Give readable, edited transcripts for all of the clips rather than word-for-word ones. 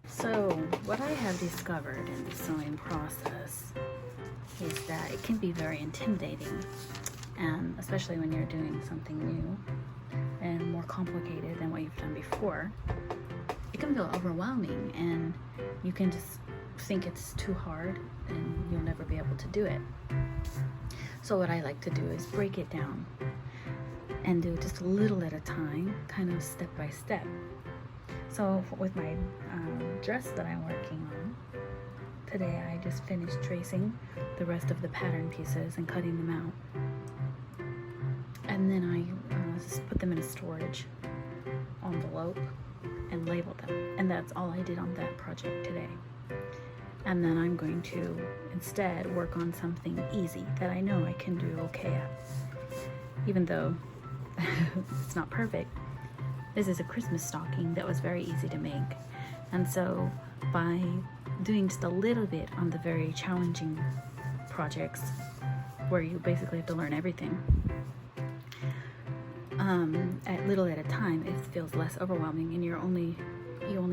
So what I have discovered in the sewing process is that it can be very intimidating, and especially when you're doing something new and more complicated than what you've done before, it can feel overwhelming and you can just think it's too hard and you'll never be able to do it. So what I like to do is break it down and do just a little at a time, kind of step by step. So with my dress that I'm working on today, I just finished tracing the rest of the pattern pieces and cutting them out, and then I just put them in a storage envelope and labeled them, and that's all I did on that project today. And then I'm going to instead work on something easy that I know I can do okay at, even though it's not perfect. This is a Christmas stocking that was very easy to make, and so by doing just a little bit on the very challenging projects where you basically have to learn everything at little at a time, it feels less overwhelming, and you only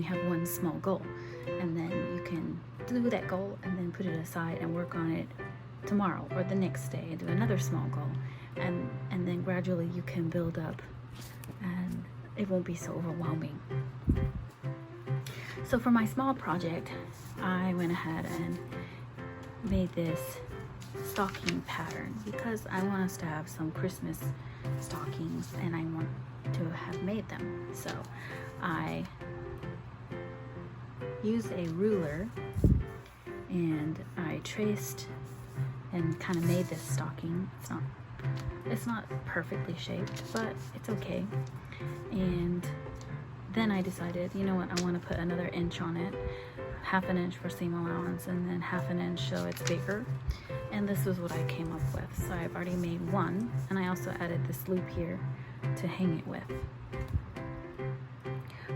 have one small goal, and then you can do that goal and then put it aside and work on it tomorrow or the next day and do another small goal, and then gradually you can build up and it won't be so overwhelming. So for my small project, I went ahead and made this stocking pattern because I want us to have some Christmas stockings and I want to have made them. So I used a ruler and I traced and kind of made this stocking. It's not perfectly shaped, but it's okay. And then I decided, you know what, I want to put another inch on it, 1/2 inch for seam allowance, and then 1/2 inch so it's bigger. And this is what I came up with. So I've already made one, and I also added this loop here to hang it with.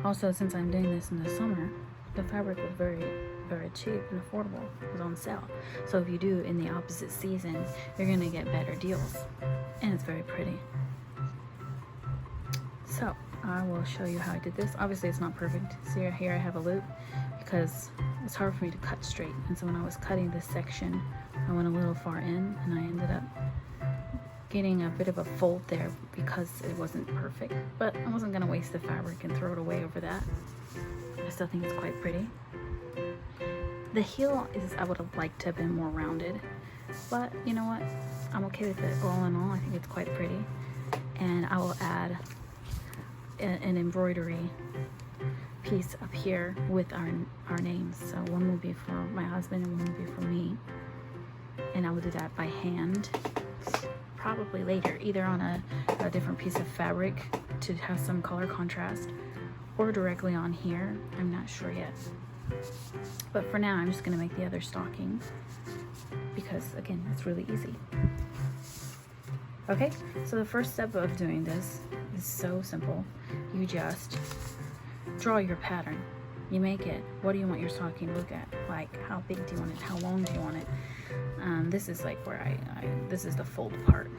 Also, since I'm doing this in the summer, the fabric was very, very cheap and affordable. It was on sale. So if you do in the opposite season, you're gonna get better deals, and it's very pretty. So I will show you how I did this. Obviously it's not perfect. See here I have a loop because it's hard for me to cut straight, and so when I was cutting this section I went a little far in and I ended up getting a bit of a fold there because it wasn't perfect, but I wasn't gonna waste the fabric and throw it away over that. I still think it's quite pretty. The heel I would have liked to have been more rounded, but you know what, I'm okay with it. All in all, I think it's quite pretty, and I will add an embroidery piece up here with our names. So one will be for my husband and one will be for me, and I will do that by hand probably later, either on a different piece of fabric to have some color contrast or directly on here. I'm not sure yet, but for now I'm just going to make the other stocking because again it's really easy. Okay, so the first step of doing this is so simple. You just draw your pattern. You make it. What do you want your stocking to look at? Like, how big do you want it? How long do you want it? This is like where this is the fold part,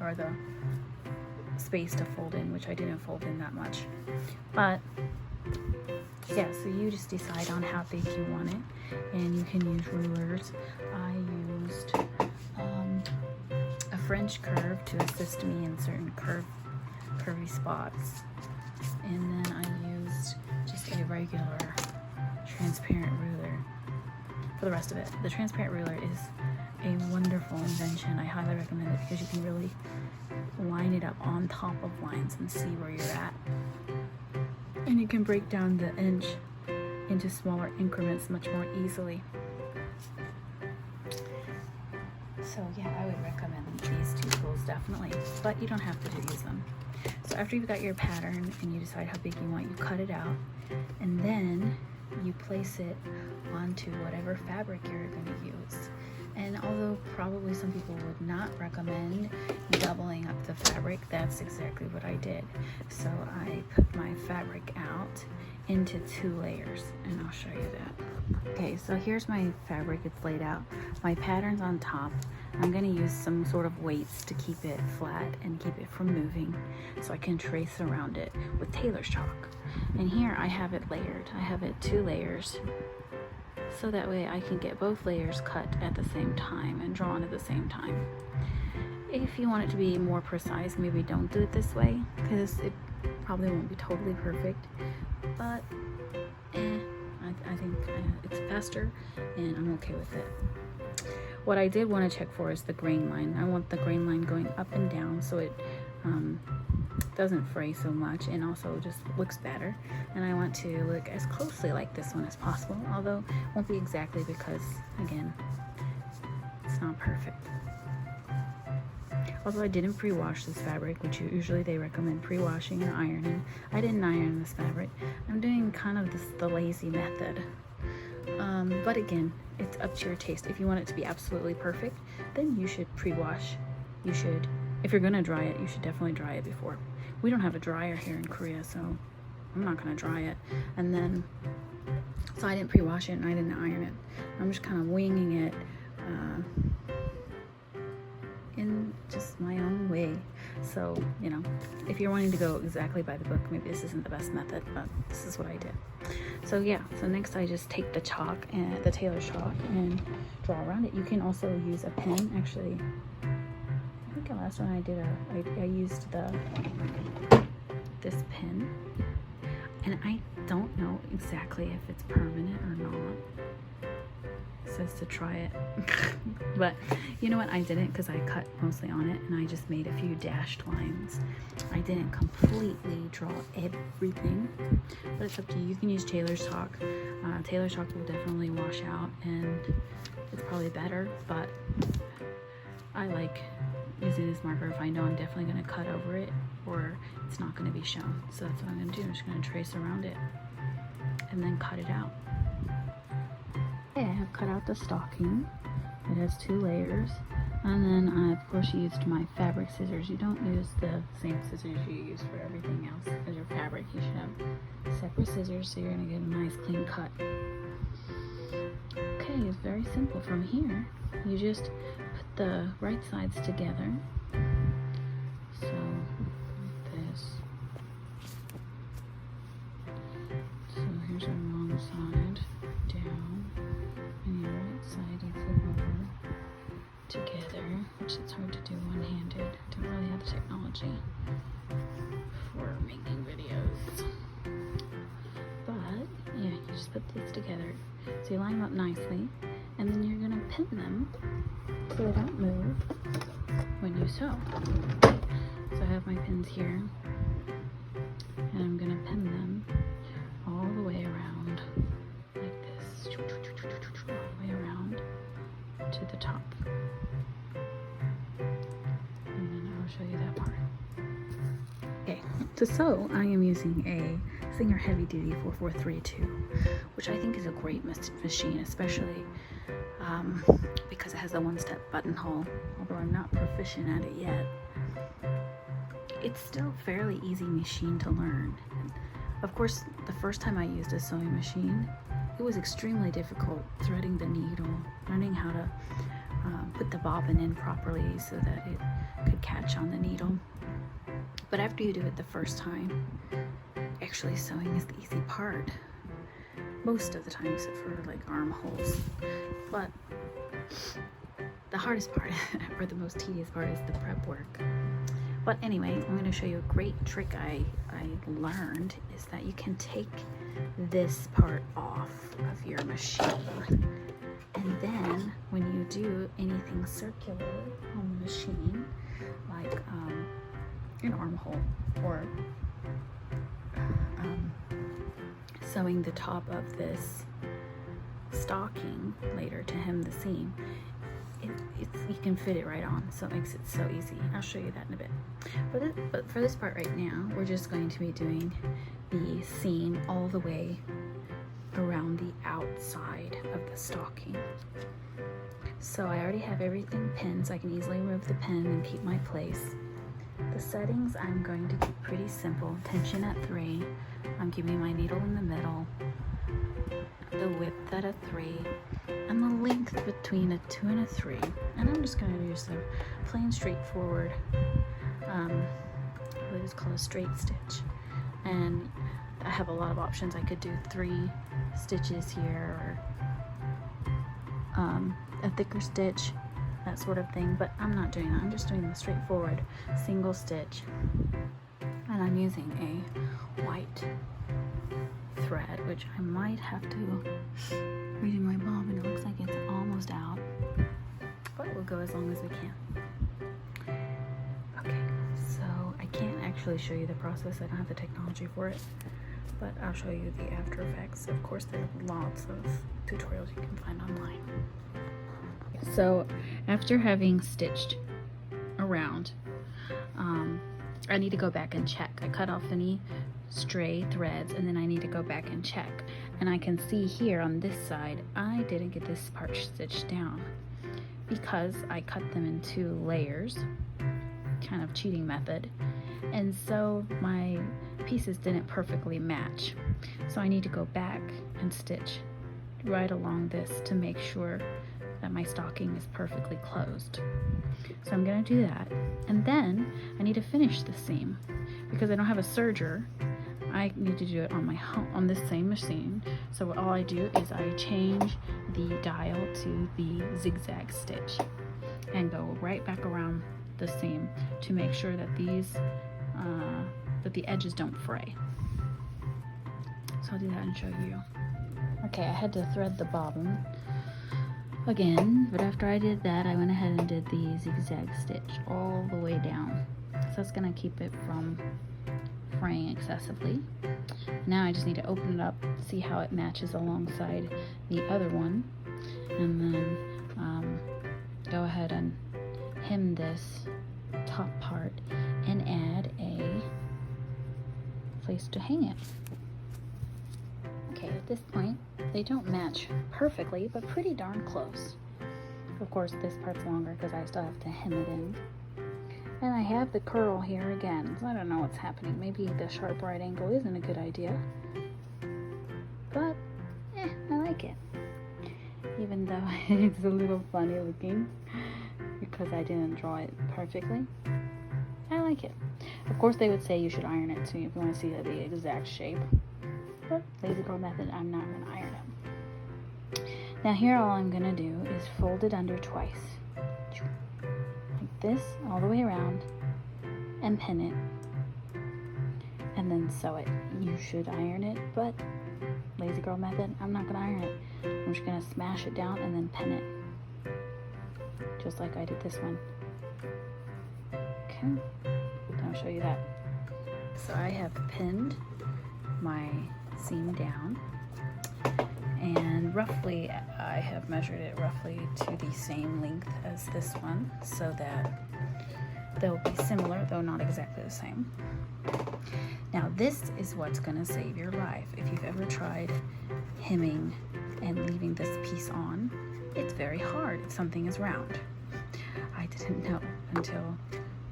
or the space to fold in, which I didn't fold in that much. But yeah, so you just decide on how big you want it, and you can use rulers. I used a French curve to assist me in certain curvy spots, and then I used just a regular transparent ruler for the rest of it. The transparent ruler is a wonderful invention. I highly recommend it because you can really line it up on top of lines and see where you're at, and you can break down the inch into smaller increments much more easily. So yeah, I would recommend these two tools definitely, but you don't have to use them. So after you've got your pattern and you decide how big you want, you cut it out, and then you place it onto whatever fabric you're going to use. And although probably some people would not recommend doubling up the fabric, that's exactly what I did. So I put my fabric out into 2 layers, and I'll show you that. Okay, so here's my fabric. It's laid out. My pattern's on top. I'm going to use some sort of weights to keep it flat and keep it from moving, so I can trace around it with tailor's chalk. And here I have it layered. I have it 2 layers, so that way I can get both layers cut at the same time and drawn at the same time. If you want it to be more precise, maybe don't do it this way, because it probably won't be totally perfect, but I think it's faster and I'm okay with it. What I did want to check for is the grain line. I want the grain line going up and down so it doesn't fray so much, and also just looks better. And I want to look as closely like this one as possible, although it won't be exactly because, again, it's not perfect. Although I didn't pre-wash this fabric, which usually they recommend pre-washing and ironing. I didn't iron this fabric. I'm doing kind of the lazy method. But again, it's up to your taste. If you want it to be absolutely perfect, then you should pre-wash. You should, if you're gonna dry it, you should definitely dry it before. We don't have a dryer here in Korea, so I'm not gonna dry it. And then, so I didn't pre-wash it and I didn't iron it. I'm just kind of winging it in just my own way. So, you know, if you're wanting to go exactly by the book, maybe this isn't the best method, but this is what I did. So yeah, so next I just take the chalk and the tailor's chalk and draw around it. You can also use a pen. Actually, I think the last one I did, I used this pen, and I don't know exactly if it's permanent or not. It says to try it, but you know what, I didn't, because I cut mostly on it and I just made a few dashed lines. I didn't completely draw everything, but it's up to you. You can use tailor's chalk. Tailor's chalk will definitely wash out and it's probably better, but I like using this marker if I know I'm definitely going to cut over it or it's not going to be shown. So that's what I'm going to do. I'm just going to trace around it and then cut it out. Okay, I have cut out the stocking. It has 2 layers. And then I, of course, used my fabric scissors. You don't use the same scissors you use for everything else. As your fabric, you should have separate scissors so you're going to get a nice clean cut. Okay, it's very simple. From here, you just put the right sides together. So, like this. So here's our wrong side, down, and your right side you flip over together, which it's hard to do one-handed. Don't really have the technology for making videos. But yeah, you just put this together. So you line them up nicely, and then you're gonna pin them so they don't move when you sew. So I have my pins here, and I'm gonna pin them all the way around like this, all the way around to the top. And then I'll show you that part. Okay, to sew, I am using a Singer Heavy Duty 4432, which I think is a great machine, especially because it has a one-step buttonhole. Although I'm not proficient at it yet, it's still a fairly easy machine to learn. And of course, the first time I used a sewing machine, it was extremely difficult threading the needle, learning how to put the bobbin in properly so that it could catch on the needle. But after you do it the first time, actually sewing is the easy part. Most of the time, except for like armholes. But the hardest part, or the most tedious part, is the prep work. But anyway, I'm going to show you a great trick I learned, is that you can take this part off of your machine. And then when you do anything circular on the machine, like an armhole or sewing the top of this stocking later to hem the seam, you can fit it right on, so it makes it so easy. I'll show you that in a bit. But for this part right now, we're just going to be doing the seam all the way around the outside of the stocking. So I already have everything pinned, so I can easily remove the pin and keep my place. The settings I'm going to keep pretty simple. Tension at 3. I'm keeping my needle in the middle. The width at a 3. And the length between a 2 and a 3. And I'm just going to use a plain straightforward, what is called a straight stitch. And I have a lot of options. I could do 3 stitches here, or a thicker stitch, that sort of thing, but I'm not doing that. I'm just doing the straightforward single stitch, and I'm using a white thread, which I might have to, reading my bobbin, it looks like it's almost out, but we'll go as long as we can. Okay, so I can't actually show you the process. I don't have the technology for it, but I'll show you the after effects. Of course, there are lots of tutorials you can find online. So after having stitched around, I need to go back and check. I cut off any stray threads, and then I need to go back and check. And I can see here on this side, I didn't get this part stitched down because I cut them in 2 layers, kind of cheating method. And so my pieces didn't perfectly match. So I need to go back and stitch right along this to make sure that my stocking is perfectly closed. So I'm going to do that, and then I need to finish the seam because I don't have a serger. I need to do it on this same machine. So all I do is I change the dial to the zigzag stitch and go right back around the seam to make sure that that the edges don't fray. So I'll do that and show you. Okay, I had to thread the bobbin again, but after I did that, I went ahead and did the zigzag stitch all the way down. So that's going to keep it from fraying excessively. Now I just need to open it up, see how it matches alongside the other one, and then go ahead and hem this top part and add a place to hang it. Okay, at this point, they don't match perfectly, but pretty darn close. Of course, this part's longer because I still have to hem it in. And I have the curl here again, so I don't know what's happening. Maybe the sharp right angle isn't a good idea. But, I like it. Even though it's a little funny looking because I didn't draw it perfectly. I like it. Of course, they would say you should iron it too if you want to see the exact shape. But lazy girl method, I'm not going to iron it. Now here all I'm going to do is fold it under twice. Like this, all the way around, and pin it. And then sew it. You should iron it, but lazy girl method, I'm not going to iron it. I'm just going to smash it down and then pin it. Just like I did this one. Okay, I'll show you that. So I have pinned my seam down, and roughly I have measured it roughly to the same length as this one so that they'll be similar, though not exactly the same. Now this is what's going to save your life. If you've ever tried hemming and leaving this piece on, it's very hard if something is round. I didn't know until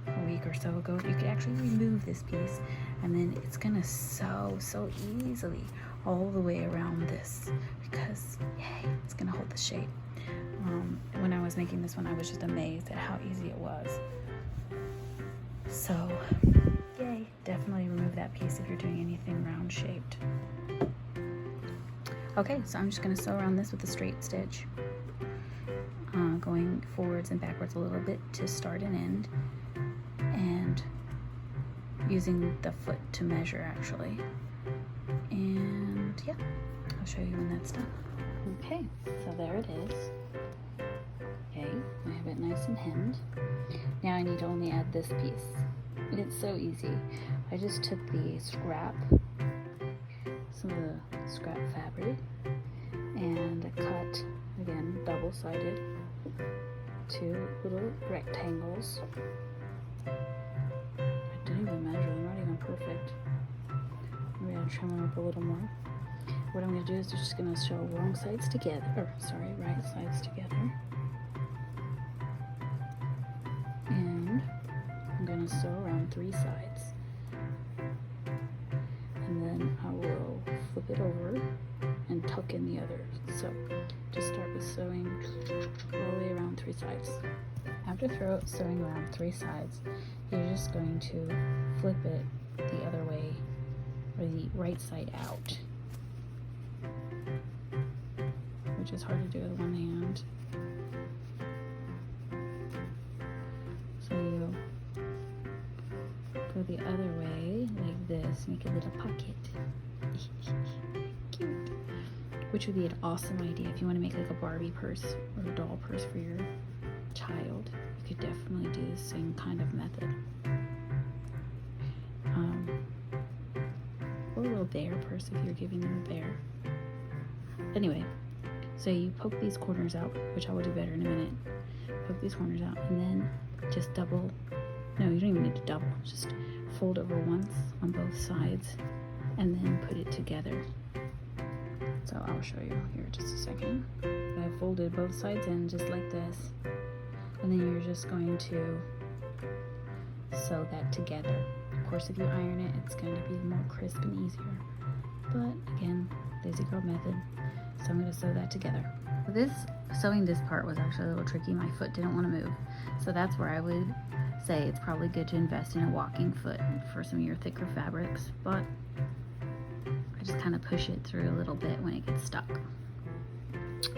a week or so ago you could actually remove this piece, and then it's gonna sew so easily all the way around this because yay, it's gonna hold the shape. When I was making this one, I was just amazed at how easy it was. So yay, definitely remove that piece if you're doing anything round shaped. Okay, so I'm just gonna sew around this with a straight stitch, going forwards and backwards a little bit to start and end, and using the foot to measure actually. And yeah, I'll show you when that's done. Okay, so there it is. Okay, I have it nice and hemmed. Now I need to only add this piece. It's so easy. I just took the scrap, some of the scrap fabric, and I cut, again, double-sided, 2 little rectangles. I didn't even measure, they're not even perfect. Maybe I'll trim them up a little more. What I'm going to do is just going to sew wrong sides together, right sides together. going to sew around 3 sides. And then I will flip it over and tuck in the other. So just start with sewing all the way around 3 sides. After sewing around 3 sides, you're just going to flip it the other way, or the right side out, which is hard to do with one hand. So you go the other way like this, make a little pocket. Cute. Which would be an awesome idea if you want to make like a Barbie purse or a doll purse for your child. You could definitely do the same kind of method. Or a little bear purse if you're giving them a bear. Anyway, so you poke these corners out, which I will do better in a minute. Poke these corners out and then just double. No, you don't even need to double. Just fold over once on both sides and then put it together. So I'll show you here in just a second. I folded both sides in just like this, and then you're just going to sew that together. Of course, if you iron it, it's going to be more crisp and easier. But again, lazy girl method. So I'm going to sew that together. Sewing this part was actually a little tricky. My foot didn't want to move. So that's where I would say it's probably good to invest in a walking foot for some of your thicker fabrics. But I just kind of push it through a little bit when it gets stuck.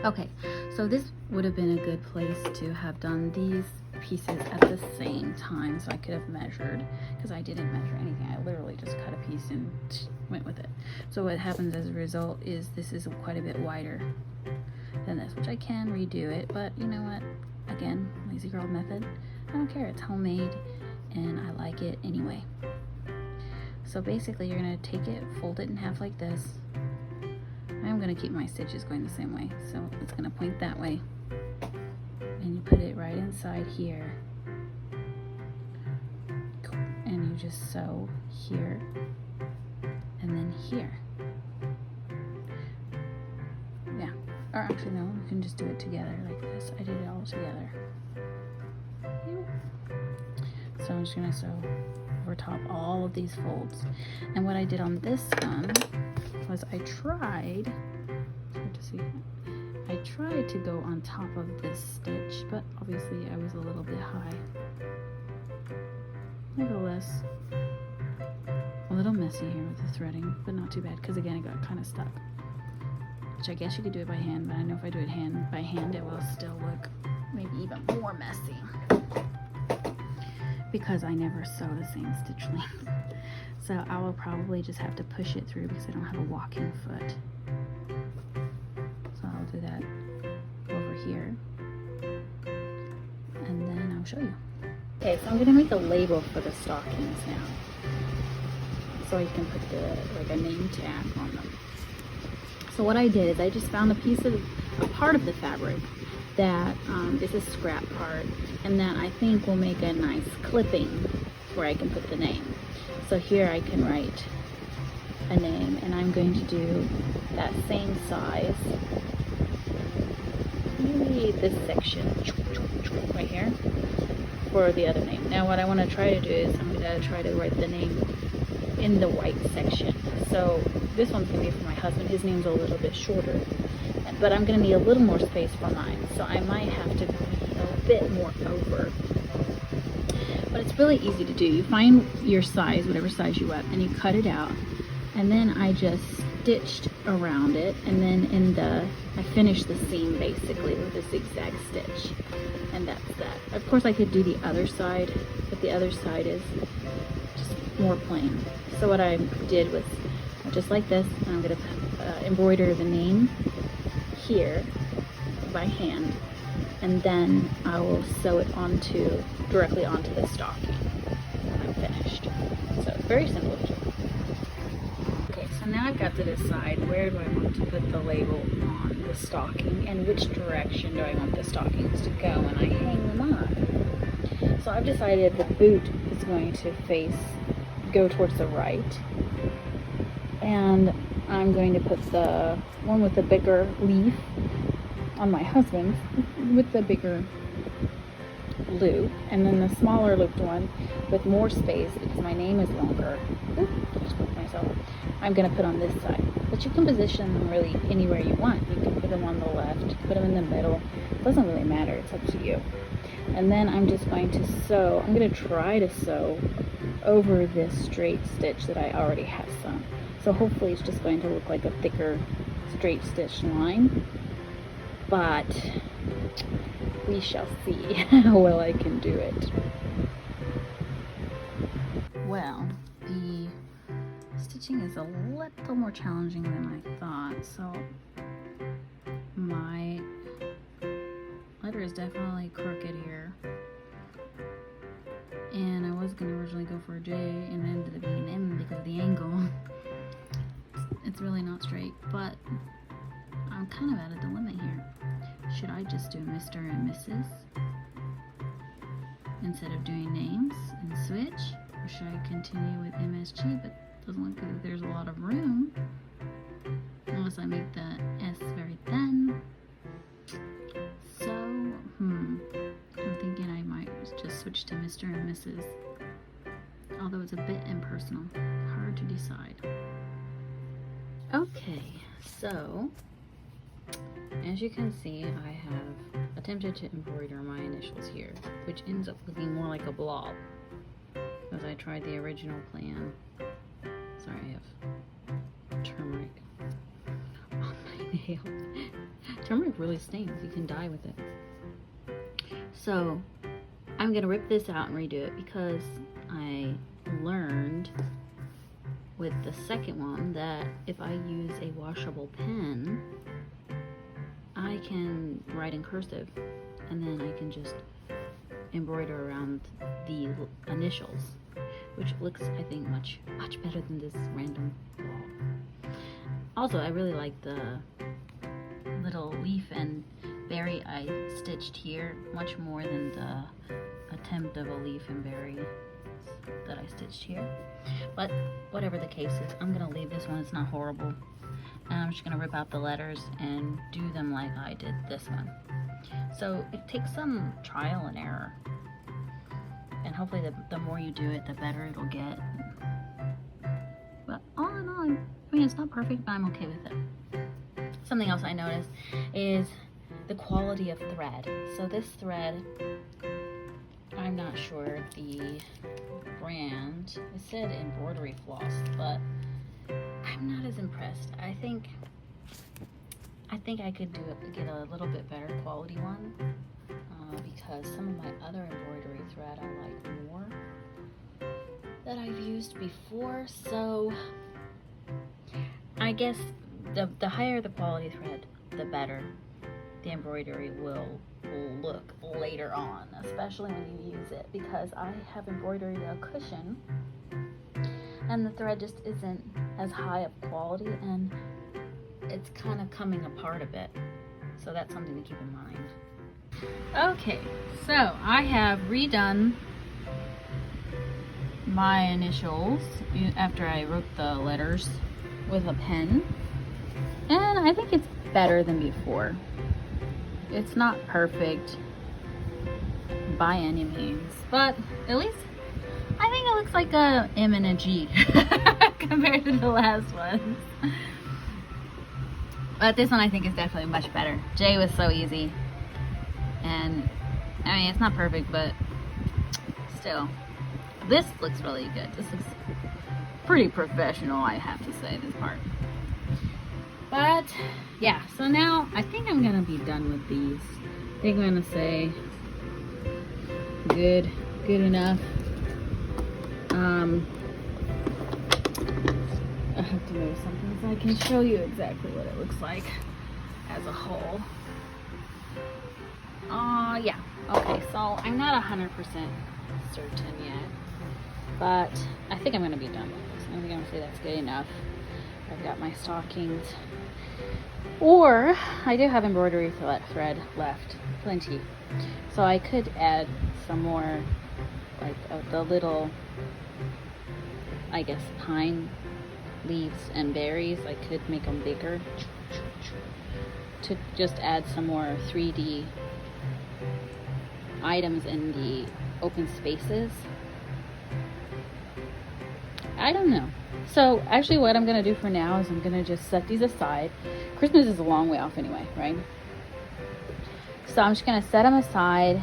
Okay, so this would have been a good place to have done these pieces at the same time so I could have measured, because I didn't measure anything. I literally just cut a piece and went with it. So what happens as a result is this is quite a bit wider than this, which I can redo it, but you know what? Again, lazy girl method. I don't care, it's homemade and I like it anyway. So basically you're gonna take it, fold it in half like this. I'm gonna keep my stitches going the same way, so it's gonna point that way. And you put it right inside here. And you just sew here and then here. Yeah, or actually no, you can just do it together like this. I did it all together. So I'm just gonna sew over top all of these folds. And what I did on this one was I tried, it's hard to see, I tried to go on top of this stitch, but obviously I was a little bit high. Nevertheless, a little messy here with the threading, but not too bad, because again, it got kind of stuck. Which I guess you could do it by hand, but I know if I do it by hand, it will still look maybe even more messy, because I never sew the same stitch length. So I will probably just have to push it through because I don't have a walking foot. So I'll do that over here. And then I'll show you. Okay, so I'm gonna make a label for the stockings now. So I can put like a name tag on them. So what I did is I just found a part of the fabric that is a scrap part, and that I think will make a nice clipping where I can put the name. So here I can write a name, and I'm going to do that same size, maybe this section right here for the other name. Now what I want to try to do is I'm going to try to write the name in the white section. So this one's going to be for my husband. His name's a little bit shorter, but I'm going to need a little more space for mine, so I might have to be a bit more over. But it's really easy to do. You find your size, whatever size you want, and you cut it out, and then I just stitched around it, and then I finished the seam basically with a zigzag stitch, and that's that. Of course I could do the other side, but the other side is just more plain. So what I did was just like this, and I'm going to embroider the name here by hand, and then I will sew it directly onto the stocking when I'm finished. So it's very simple to do. Okay, so now I've got to decide where do I want to put the label on the stocking and which direction do I want the stockings to go when I hang them on. So I've decided the boot is going to go towards the right, and I'm going to put the one with the bigger leaf on my husband's with the bigger loop, and then the smaller looped one with more space because my name is longer. Oop, just broke myself. I'm going to put on this side. But you can position them really anywhere you want. You can put them on the left, you can put them in the middle. It doesn't really matter. It's up to you. And then I'm just going to sew. I'm going to try to sew over this straight stitch that I already have sewn. So hopefully it's just going to look like a thicker straight stitch line. But we shall see how well I can do it. Well, the stitching is a little more challenging than I thought. So my letter is definitely crooked here. And I was going to originally go for a J and it ended up being an M because of the angle. It's really not straight, but I'm kind of at a dilemma here. Should I just do Mr. and Mrs. instead of doing names and switch? Or should I continue with MSG, but it doesn't look like there's a lot of room unless I make the S very thin. So, I'm thinking I might just switch to Mr. and Mrs. Although it's a bit impersonal, hard to decide. Okay, so as you can see, I have attempted to embroider my initials here, which ends up looking more like a blob because I tried the original plan. Sorry, I have turmeric on my nails. Turmeric really stings. You can dye with it. So I'm gonna rip this out and redo it because I learned with the second one that if I use a washable pen, I can write in cursive and then I can just embroider around the initials, which looks, I think, much better than this random blob. Also, I really like the little leaf and berry I stitched here much more than the attempt of a leaf and berry that I stitched here. But whatever the case is, I'm gonna leave this one. It's not horrible. And I'm just gonna rip out the letters and do them like I did this one. So it takes some trial and error. And hopefully the more you do it, the better it'll get. But all in all, I mean, it's not perfect, but I'm okay with it. Something else I noticed is the quality of thread. So this thread, I'm not sure the brand. It said embroidery floss, but I'm not as impressed. I think I could get a little bit better quality one because some of my other embroidery thread I like more that I've used before. So I guess the higher the quality thread, the better the embroidery will look later on, especially when you use it, because I have embroidered a cushion and the thread just isn't as high of quality and it's kind of coming apart a bit. So that's something to keep in mind. Okay, so I have redone my initials after I wrote the letters with a pen, and I think it's better than before. It's not perfect by any means, but at least I think it looks like a M and a G compared to the last one. But this one I think is definitely much better. J was so easy. And I mean, it's not perfect, but still, this looks really good. This looks pretty professional, I have to say, this part. But yeah, so now I think I'm gonna be done with these. I think I'm gonna say good enough. I have to move something so I can show you exactly what it looks like as a whole. Yeah, okay, so I'm not 100% certain yet, but I think I'm gonna be done with this. I think I'm gonna say that's good enough. I've got my stockings, or I do have embroidery thread left, plenty, so I could add some more, like the little, I guess, pine leaves and berries. I could make them bigger to just add some more 3D items in the open spaces. I don't know. So actually what I'm going to do for now is I'm going to just set these aside. Christmas is a long way off anyway, right? So I'm just going to set them aside,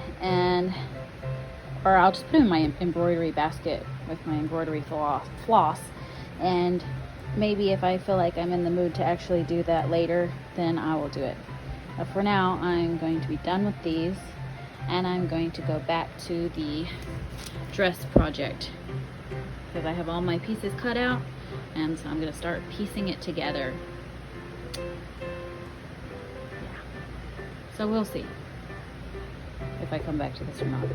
or I'll just put them in my embroidery basket with my embroidery floss. And maybe if I feel like I'm in the mood to actually do that later, then I will do it. But for now, I'm going to be done with these, and I'm going to go back to the dress project because I have all my pieces cut out, and so I'm going to start piecing it together. Yeah. So we'll see if I come back to this or not.